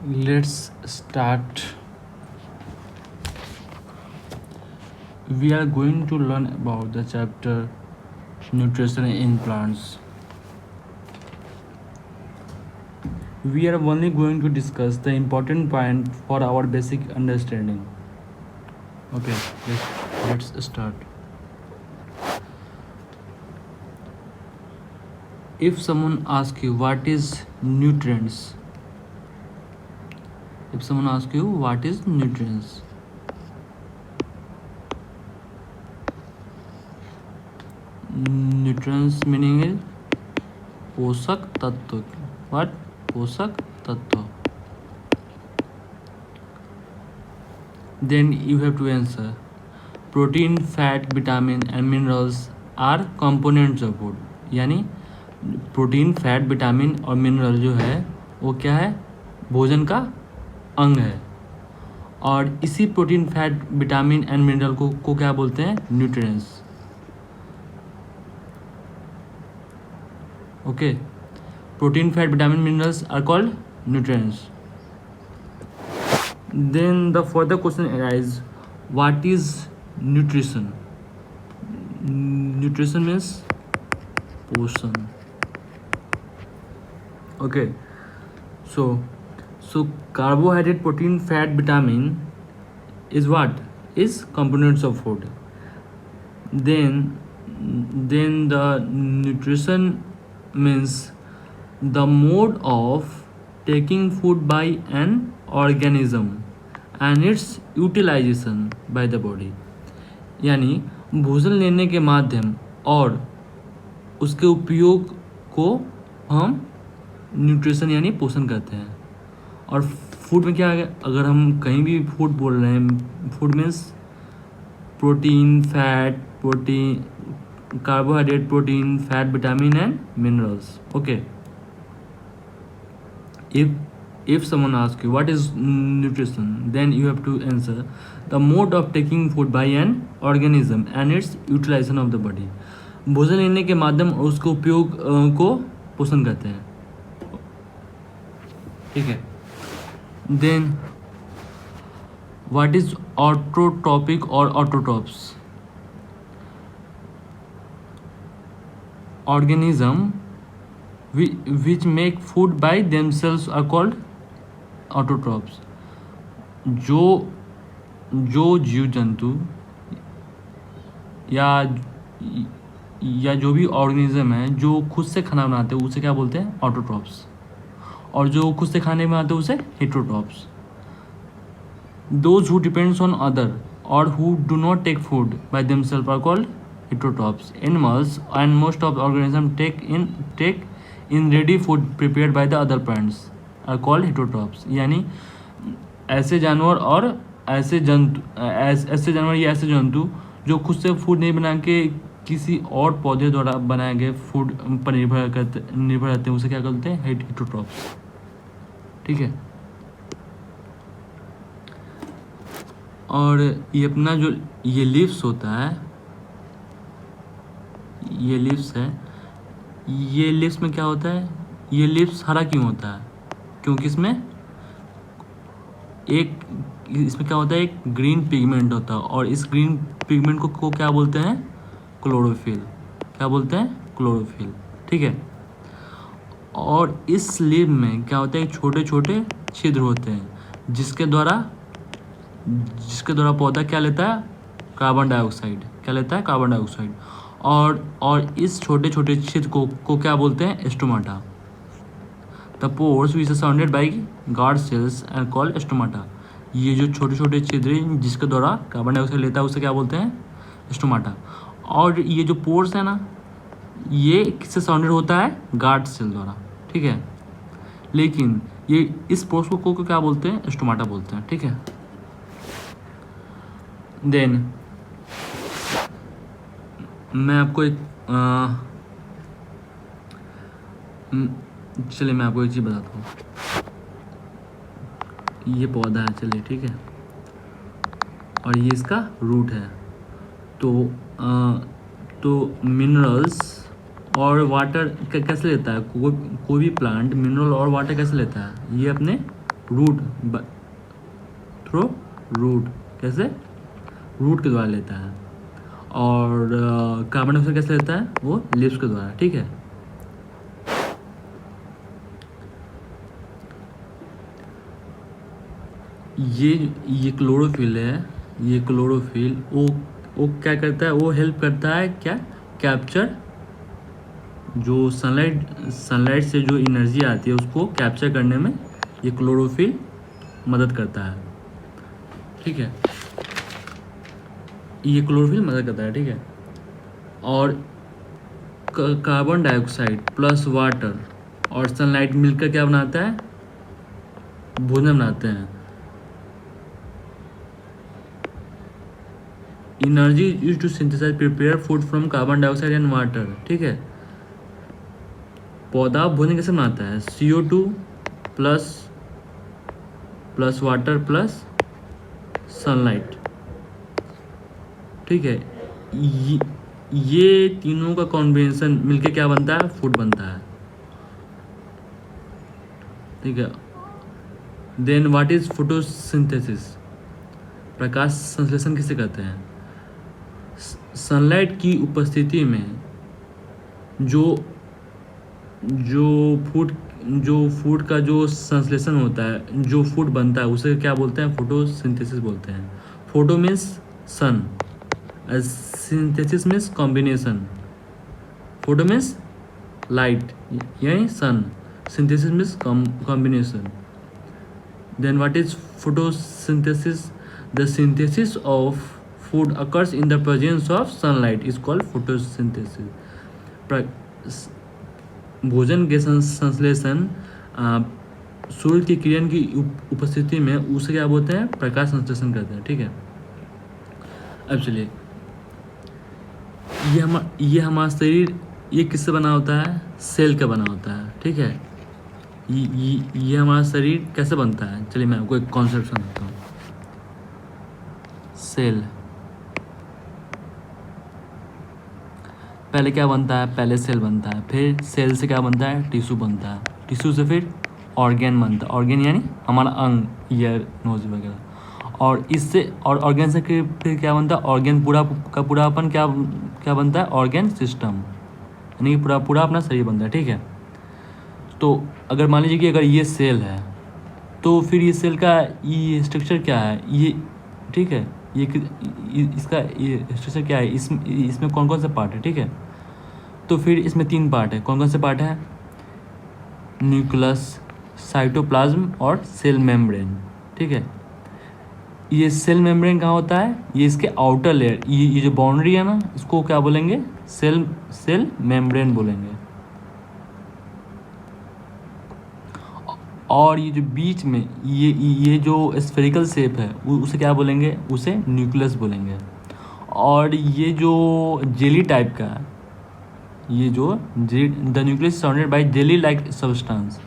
Let's start. We are going to learn about the chapter Nutrition in Plants. We are only going to discuss the important point for our basic understanding. Okay, let's start. If someone asks you what is nutrients, nutrients meaning is पोषक तत्व. What? पोषक तत्व. Then you have to answer. Protein, fat, vitamin and minerals are components of food. यानी protein, fat, vitamin और mineral जो है वो क्या है? भोजन का अंग है. और इसी protein, fat, vitamin and mineral को क्या बोलते हैं? Nutrients. Okay, protein, fat, vitamin, minerals are called nutrients. Then the further question arises, what is nutrition? Nutrition means पोषण. Okay, so carbohydrate, protein, fat, vitamin is what? Is components of food. Then the nutrition means the mode of taking food by an organism and its utilization by the body. यानी भोजन लेने के माध्यम और उसके उपयोग को हम न्यूट्रिशन यानी पोषण कहते हैं. और फूड में क्या है? अगर हम कहीं भी फूड बोल रहे हैं, food means protein, fat, carbohydrate, protein, fat, vitamin and minerals. Okay. If someone asks you what is nutrition, then you have to answer the mode of taking food by an organism and its utilization of the body. भोजन लेने के माध्यम और उसके उपयोग को पोषण कहते हैं. ठीक है. Then what is autotrophic or autotrophs? Organism which make food by themselves are called autotrophs. जो जीव जंतु या जो भी ऑर्गेनिज्म है जो खुद से खाना बनाते हैं उसे क्या बोलते हैं? ऑटोट्रॉप्स. और जो खुद से खाने बनाते हैं उसे heterotrophs. Those who depends on other or who do not take food by themselves are called heterotrophs. Animals and most of the organisms take in ready food prepared by the other plants are called heterotrophs. यानी ऐसे जानवर या ऐसे जंतु जो खुद से food नहीं बना के किसी और पौधे द्वारा बनाए गए फूड पर निर्भर रहते हैं उसे क्या कहते हैं? हेटरोट्रॉप्स. ठीक है. और ये अपना जो ये लीव्स होता है, ये लीव्स है, ये लीव्स में क्या होता है? ये लीव्स हरा क्यों होता है? क्योंकि इसमें क्या होता है? एक ग्रीन पिगमेंट होता है. और इस ग्रीन पिगमेंट को क्या बोलते हैं? क्लोरोफिल. क्या बोलते हैं? क्लोरोफिल. ठीक है. और इस लीव में क्या होता है? छोटे छोटे छिद्र होते हैं जिसके द्वारा पौधा क्या लेता है? Carbon dioxide. क्या लेता है? Carbon dioxide. और इस छोटे छोटे छिद्र को क्या बोलते हैं? Stomata. The pores which are surrounded by guard cells are called stomata. ये जो छोटे छोटे छिद्र जिसके द्वारा कार्बन डाइऑक्साइड लेता है उसे क्या बोलते हैं? स्टोमाटा. और ये जो पोर्स है ना, ये किससे सराउंडेड होता है? गार्ड सेल द्वारा. ठीक है. लेकिन ये इस पोर्स को क्या बोलते हैं? स्टोमाटा बोलते हैं. ठीक है. देन मैं आपको चलिए मैं आपको एक चीज़ बताता हूँ. ये पौधा है, चलिए ठीक है, और ये इसका रूट है. तो मिनरल्स और वाटर कैसे लेता है? कोई भी प्लांट मिनरल और वाटर कैसे लेता है? ये अपने रूट थ्रो रूट, कैसे? रूट के द्वारा लेता है। और कार्बन डाइऑक्साइड कैसे लेता है? वो लिप्स के द्वारा, ठीक है। ये क्लोरोफिल है, ये क्लोरोफिल वो क्या करता है? वो हेल्प करता है क्या? कैप्चर, जो सनलाइट से जो एनर्जी आती है उसको कैप्चर करने में ये क्लोरोफिल मदद करता है, ठीक है। ये क्लोरोफिल मदद करता है, ठीक है। और कार्बन डाइऑक्साइड प्लस वाटर और सनलाइट मिलकर क्या बनाता है? भोजन बनाते हैं। Energy use to synthesize prepare food from carbon dioxide and water, ठीक है। पौधा भोजन कैसे बनाता है? CO2 plus water plus sunlight, ठीक है। ये तीनों का कॉम्बिनेशन मिलके क्या बनता है? फूड बनता है, ठीक है। Then what is photosynthesis? प्रकाश संश्लेषण किसे कहते हैं? सनलाइट की उपस्थिति में जो फूड का जो संश्लेषण होता है, जो फूड बनता है, उसे क्या बोलते हैं? फोटोसिंथेसिस बोलते हैं। Photo means sun, synthesis means combination. Photo means light यानी sun, synthesis means combination. Then what is photosynthesis? The synthesis of food occurs in the presence of sunlight is called photosynthesis. भोजन के संश्लेषण सूर्य की किरण की उपस्थिति में उसे क्या बोलते हैं? प्रकाश संश्लेषण करते हैं, ठीक है। अब चलिए, ये हमारा शरीर ये किससे बना होता है? सेल का बना होता है, ठीक है। ये हमारा शरीर कैसे बनता है? चलिए मैं आपको एक कॉन्सेप्ट समझाता हूँ। सेल पहले क्या बनता है? पहले सेल बनता है, फिर सेल से क्या बनता है? टिश्यू बनता है, टिश्यू से फिर ऑर्गेन बनता है, ऑर्गेन यानी हमारा अंग, ईयर, नोज वगैरह। और इससे और ऑर्गेन से फिर क्या बनता है? ऑर्गेन पूरा का पूरा अपन क्या बनता है? ऑर्गेन सिस्टम, यानी पूरा अपना शरीर बनता है, ठीक है। तो अगर मान लीजिए कि अगर ये सेल है तो फिर ये सेल का ये स्ट्रक्चर क्या है? ये, ठीक है, इसका ये स्ट्रक्चर क्या है? इसमें कौन कौन से पार्ट है, ठीक है। तो फिर इसमें 3 पार्ट है। कौन कौन से पार्ट है? न्यूक्लियस, साइटोप्लाज्म और सेल मेम्ब्रेन, ठीक है। ये सेल मेम्ब्रेन कहाँ होता है? ये इसके आउटर लेयर, ये जो बाउंड्री है ना, इसको क्या बोलेंगे? सेल मेम्ब्रेन बोलेंगे। और ये जो बीच में ये जो स्फेरिकल शेप है उसे क्या बोलेंगे? उसे न्यूक्लियस बोलेंगे। और ये जो जेली टाइप का है, ये जो the nucleus surrounded by jelly like substance,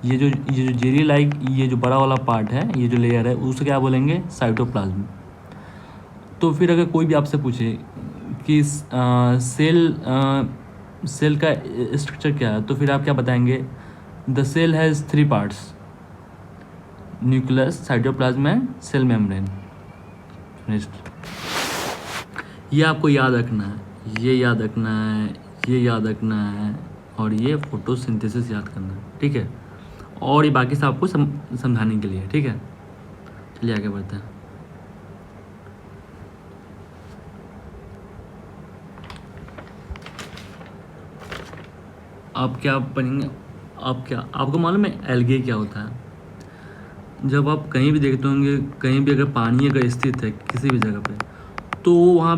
ये जो जेली लाइक ये जो बड़ा वाला पार्ट है, ये जो लेयर है, उसे क्या बोलेंगे? साइटोप्लाज्म। तो फिर अगर कोई भी आपसे पूछे कि सेल का स्ट्रक्चर क्या है, तो फिर आप क्या बताएंगे? The cell has 3 parts, nucleus, cytoplasm and cell membrane. ये आपको याद रखना है, ये याद रखना है, ये याद रखना है, और ये फोटोसिंथेसिस याद करना है, ठीक है। और ये बाकी सब आपको समझाने के लिए, ठीक है। चलिए आगे बढ़ते हैं। आप क्या पढ़ेंगे? आपको मालूम है एल्गे क्या होता है? जब आप कहीं भी देखते होंगे, कहीं भी अगर पानी अगर स्थित है किसी भी जगह पे, तो वहाँ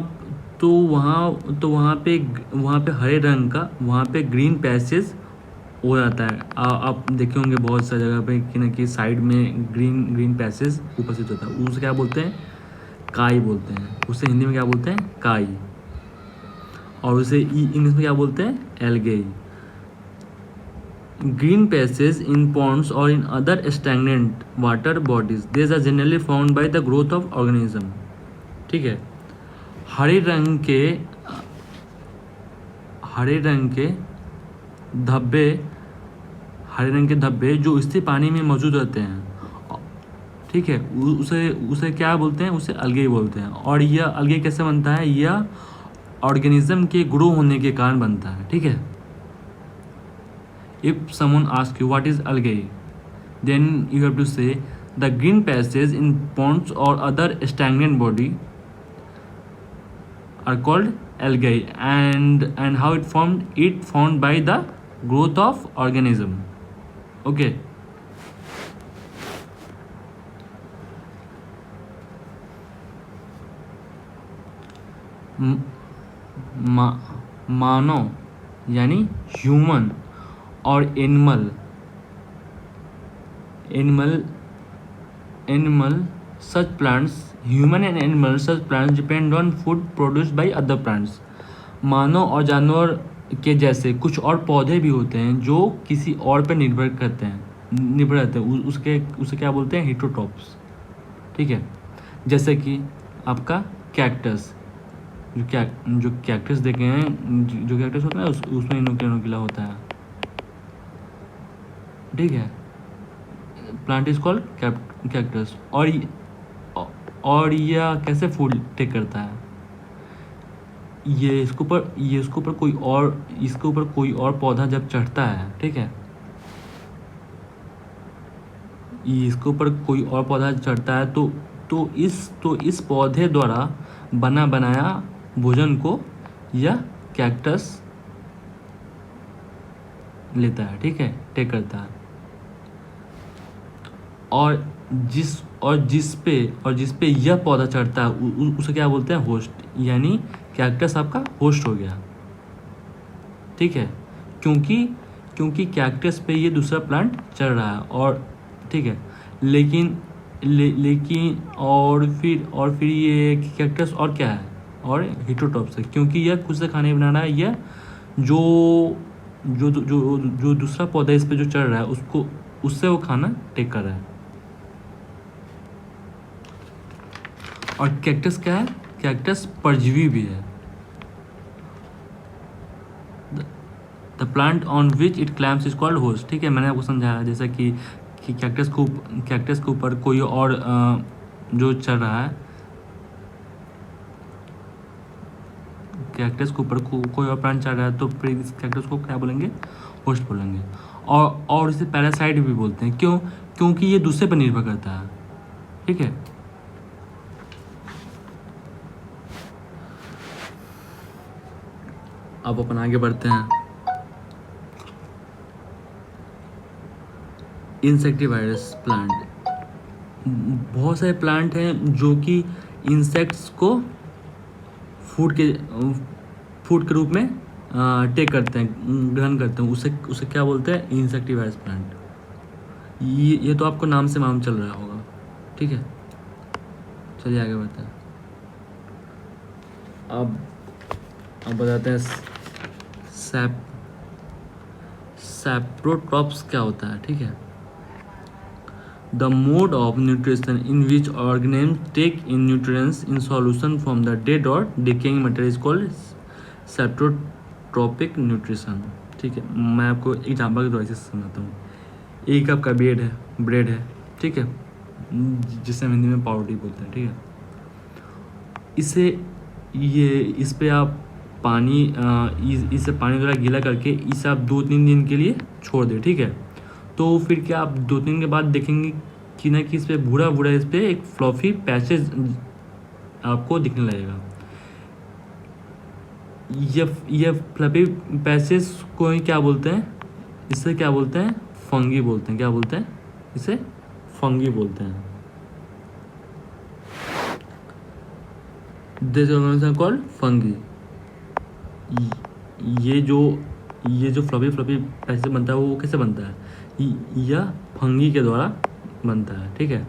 पे हरे रंग का वहाँ पे ग्रीन पैसेज हो जाता है। आप देखे होंगे बहुत सारी जगह पे कि ना कि साइड में ग्रीन पैसेज उपस्थित होता है। उसे क्या बोलते हैं? काई बोलते हैं। उसे हिंदी में क्या बोलते हैं? काई। और उसे इंग्लिश में क्या बोलते हैं? Algae. Green passages in ponds or in other stagnant water bodies. These are generally found by the growth of organism. ठीक है। हरे रंग के धब्बे जो स्थिर पानी में मौजूद रहते हैं, ठीक है, उसे उसे क्या बोलते हैं, उसे अलगे बोलते हैं। और यह अलगे कैसे बनता है, यह ऑर्गेनिज्म के ग्रो होने के कारण बनता है। ठीक है, if someone ask you what is अलगे, then you have to say the green patches in ponds or other stagnant body are called algae, and how it formed by the growth of organism. Okay. मानव यानी human और animal such plants, human and animal such plants depend on food produced by other plants. मानव और जानवर के जैसे कुछ और पौधे भी होते हैं जो किसी और पर निर्भर रहते हैं, उसे क्या बोलते हैं, हेटरोट्रॉप्स। ठीक है, जैसे कि आपका कैक्टस, जो कैक्टस देखे हैं, जो कैक्टस होता है उसमें इनोक्यूला होता है। ठीक है, प्लांट इज कॉल्ड कैक्टस। और यह कैसे फूड टेक करता है, ये इसके ऊपर कोई और पौधा जब चढ़ता है, ठीक है, ये इसके ऊपर कोई और पौधा चढ़ता है तो इस पौधे द्वारा बनाया भोजन को यह कैक्टस लेता है। ठीक है, टेक करता है। और जिस पे यह पौधा चढ़ता है उसे क्या बोलते हैं, होस्ट, यानी कैक्टस आपका होस्ट हो गया। ठीक है, क्योंकि कैक्टस पे ये दूसरा प्लांट चढ़ रहा है, और ठीक है, लेकिन और फिर ये कैक्टस और क्या है, और हेटरोट्रॉप्स है, क्योंकि यह खुद से खाने बना रहा है। यह जो दूसरा पौधा इस पे जो चढ़ रहा है उससे वो खाना टेक कर रहा है। और कैक्टस क्या है, कैक्टस परजीवी भी है। The plant on which it climbs is called host. ठीक है, मैंने आपको समझाया, जैसा कि कैक्टस के ऊपर कोई और जो चल रहा है, कैक्टस के ऊपर कोई और प्लांट चल रहा है, तो फिर इस कैक्टस को क्या बोलेंगे, होस्ट बोलेंगे। और इसे पैरासाइट भी बोलते हैं। क्योंकि ये दूसरे पर निर्भर करता है। ठीक है, अब अपन आगे बढ़ते हैं। इंसेक्टिवाइडस प्लांट, बहुत सारे प्लांट हैं जो कि इंसेक्ट्स को फूड के रूप में टेक करते हैं, ग्रहण करते हैं। उसे क्या बोलते हैं, इंसेक्टिवाइडस प्लांट। ये तो आपको नाम से मालूम चल रहा होगा। ठीक है, चलिए आगे बढ़ते हैं। अब बताते हैं सैप्रोट्रॉप्स क्या होता है। ठीक है, the mode of nutrition in which organism take in nutrients in solution from the dead or decaying material is called saprotrophic nutrition. ठीक है, मैं आपको एग्जाम्पल के द्वारा से समझाता हूँ। एक आपका ब्रेड है, ठीक है, जिसे हम हिंदी में पाउरोटी बोलते हैं। ठीक है, इस पे आप इसे पानी द्वारा गीला करके इसे आप 2-3 दिन के लिए छोड़ दें। ठीक है, तो फिर क्या आप 2-3 दिन के बाद देखेंगे कि इस पे भूरा इस पे एक फ्लॉफी पैचेज आपको दिखने लगेगा। ये फ्लफी पैचेज को ही क्या बोलते हैं, इसे क्या बोलते हैं, फंगी बोलते हैं। क्या बोलते हैं, इसे फंगी बोलते हैं। This organism called fungi. ये जो फ्लफी पैचेज बनता है वो कैसे बनता है, यह फंगी के द्वारा बनता है। ठीक है,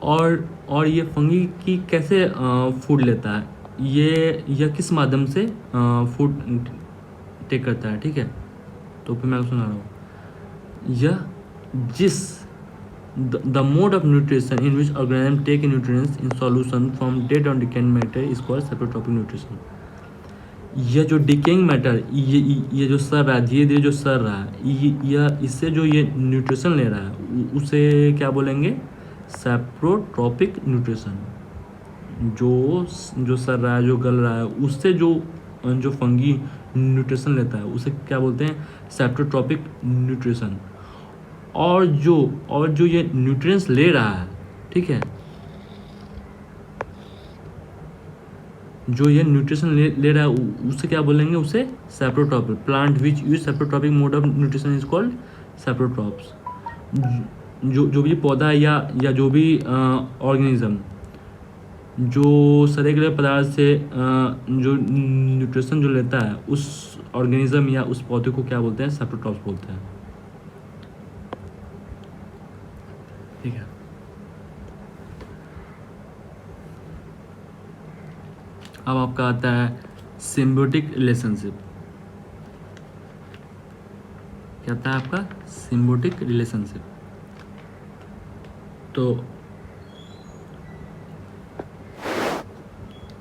और ये फंगी की कैसे फूड लेता है, यह किस माध्यम से फूड टेक करता है। ठीक है, तो फिर मैं सुना रहा हूँ। यह the mode of nutrition in which organisms take nutrients in solution from dead or decaying matter is called saprotropic nutrition. यह जो डिकेइंग मैटर, ये जो सर रहा है, धीरे धीरे जो सर रहा है, इससे जो ये न्यूट्रिशन ले रहा है उसे क्या बोलेंगे, सैप्रोट्रॉपिक न्यूट्रिशन। जो सर रहा है, जो गल रहा है, उससे जो फंगी न्यूट्रिशन लेता है उसे क्या बोलते हैं? सैप्रोट्रॉपिक न्यूट्रिशन। और जो ये न्यूट्रिएंट्स ले रहा है, ठीक है, जो ये न्यूट्रिशन ले रहा है उसे क्या बोलेंगे? उसे saprotrophic. Plant which use saprotrophic mode of nutrition is called saprotrophs. जो भी पौधा या जो भी ऑर्गेनिज्म जो सड़े पदार्थ से जो न्यूट्रिशन जो लेता है, उस ऑर्गेनिज्म या उस पौधे को क्या बोलते हैं? सैप्रोट्रॉप्स बोलते हैं। ठीक है। अब आपका आता है सिम्बियोटिक रिलेशनशिप। क्या आता है आपका? Symbiotic relationship. तो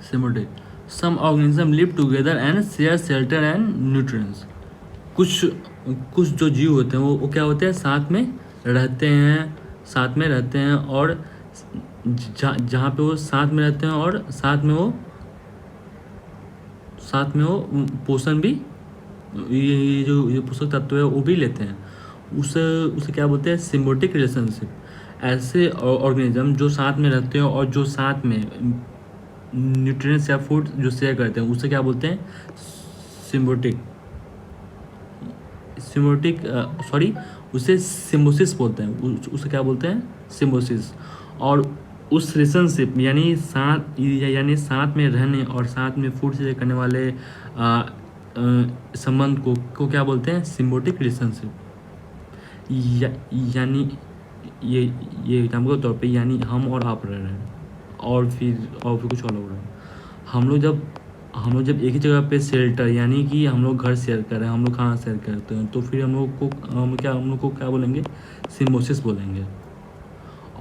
symbiotic, some organism live together and share shelter and nutrients. कुछ जो जीव होते हैं वो क्या होते हैं? साथ में रहते हैं और जहाँ पे वो साथ में रहते हैं और साथ में वो पोषण भी, ये जो पोषक तत्व है वो भी लेते हैं। उसे क्या बोलते हैं? Symbiotic relationship. ऐसे ऑर्गेनिज्म जो साथ में रहते हैं और जो साथ में न्यूट्रिएंट्स या फूड जो शेयर करते हैं उसे क्या बोलते हैं? सिम्बियोटिक। उसे सिम्बोसिस बोलते हैं। उसे क्या बोलते हैं? सिम्बोसिस। और उस रिलेशनशिप यानी साथ में रहने और साथ में फूड शेयर करने वाले संबंध को क्या बोलते हैं? Symbiotic relationship. यानी ये एग्जाम्पल के तौर पे, यानी हम और आप रह रहे हैं और फिर कुछ और लोग रहे हैं। हम लोग जब एक ही जगह पे शेल्टर, यानी कि हम लोग घर शेयर कर रहे हैं, हम लोग खाना शेयर करते हैं, तो फिर हम लोग को क्या बोलेंगे? सिम्बोसिस बोलेंगे।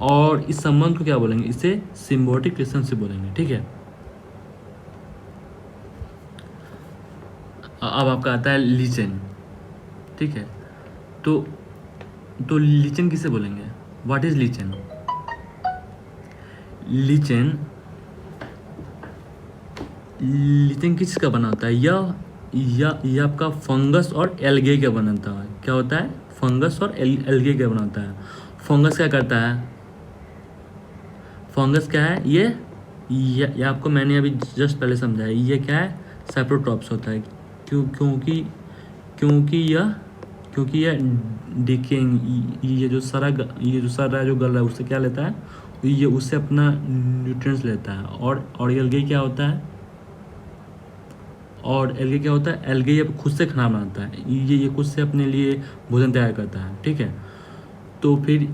और इस संबंध को क्या बोलेंगे? इसे सिम्बियोटिक रिलेशनशिप बोलेंगे। ठीक है। अब आपका आता है लीचेन। ठीक है। तो लीचेन किसे बोलेंगे? What is lichen? लीचेन किस का बना होता है? यह आपका फंगस और एल्गे का बनाता है। क्या होता है? फंगस और एल्गे का बनाता है। फंगस क्या करता है? फंगस क्या है? ये आपको मैंने अभी जस्ट पहले समझाया। ये क्या है? सैप्रोट्रॉप्स होता है। क्योंकि यह डिकेइंग, ये जो सर रहा है, जो गल रहा है, उससे क्या लेता है? ये उससे अपना न्यूट्रिएंट्स लेता है। और एल्गे क्या होता है? एल्गे ये खुद से खाना बनाता है। ये खुद से अपने लिए भोजन तैयार करता है। ठीक है। तो फिर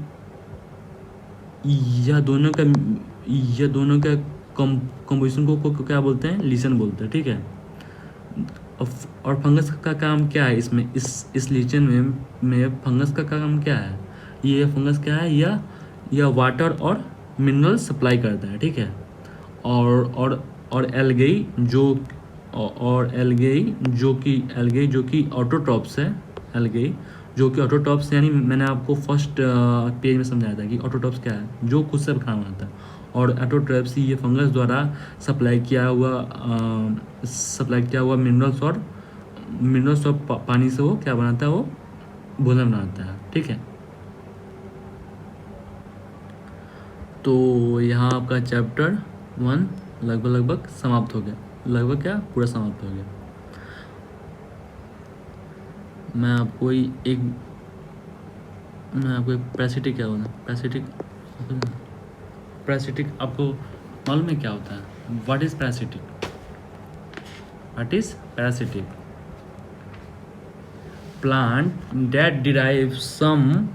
यह दोनों का कंपोजिशन को क्या बोलते हैं? लीचेन बोलते हैं। ठीक है। और फंगस का काम क्या है इसमें? इस लीचेन में फंगस का काम क्या है? ये फंगस क्या है? यह वाटर और मिनरल सप्लाई करता है। ठीक है। और एल्गे जो कि ऑटोट्रॉप्स है। एल्गे जो कि ऑटोट्रॉप्स, यानी मैंने आपको फर्स्ट पेज में समझाया था कि ऑटोट्रॉप्स क्या है? जो खुद से खाना बनाता है। और ऑटोट्रॉप्स ये फंगस द्वारा सप्लाई किया हुआ मिनरल्स और पानी से वो क्या बनाता है? वो भोजन बनाता है। ठीक है। तो यहाँ आपका चैप्टर 1 लगभग समाप्त हो गया। पूरा समाप्त हो गया। मैं आपको एक पैरासिटिक क्या होता है? पैरासिटिक आपको मालूम है क्या होता है? What is parasitic? Plant that derive some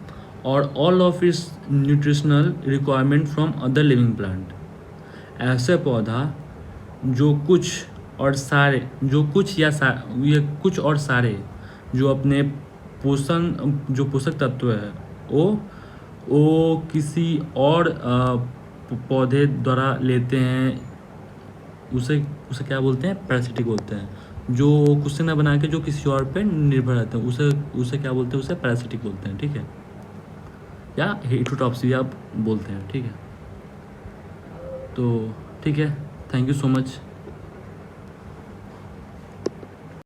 or all of its nutritional requirement from other living plant. ऐसे पौधा जो कुछ और सारे जो अपने पोषक तत्व है वो किसी और पौधे द्वारा लेते हैं, उसे क्या बोलते हैं? पैरासिटिक बोलते हैं। जो खुद से न बना के जो किसी और पे निर्भर रहते हैं, उसे क्या बोलते हैं? उसे पैरासिटिक बोलते हैं। ठीक है। या हेटरोटॉप्सी भी आप बोलते हैं, ठीक है। तो ठीक है, थैंक यू सो मच।